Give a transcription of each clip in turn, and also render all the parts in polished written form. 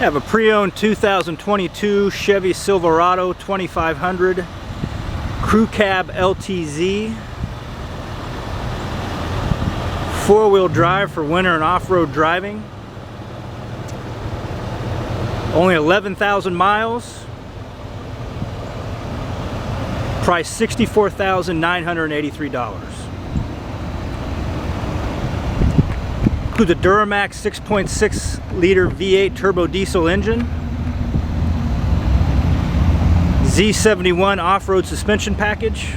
Have a pre-owned 2022 Chevy Silverado 2500 Crew Cab LTZ. Four-wheel drive for winter and off-road driving. Only 11,000 miles. Price $64,983. Includes a Duramax 6.6 liter V8 turbo diesel engine, Z71 off-road suspension package,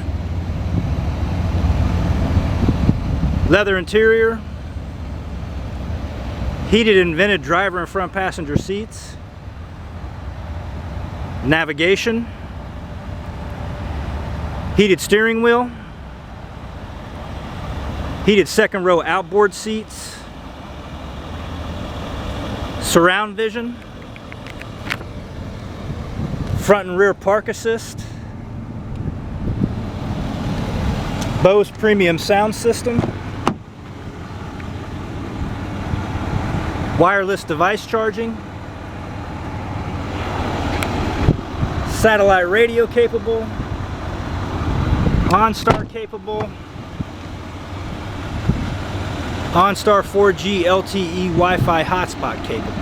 leather interior, heated and vented driver and front passenger seats, navigation, heated steering wheel, heated second row outboard seats, surround vision, front and rear park assist, Bose premium sound system, wireless device charging, satellite radio capable, OnStar capable, OnStar 4G LTE Wi-Fi hotspot capable.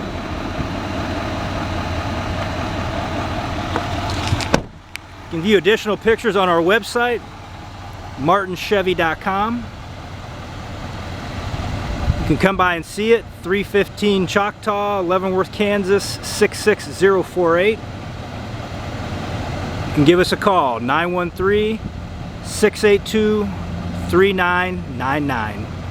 You can view additional pictures on our website, martinchevy.com. You can come by and see it, 315 Choctaw, Leavenworth, Kansas 66048. You can give us a call, 913-682-3999.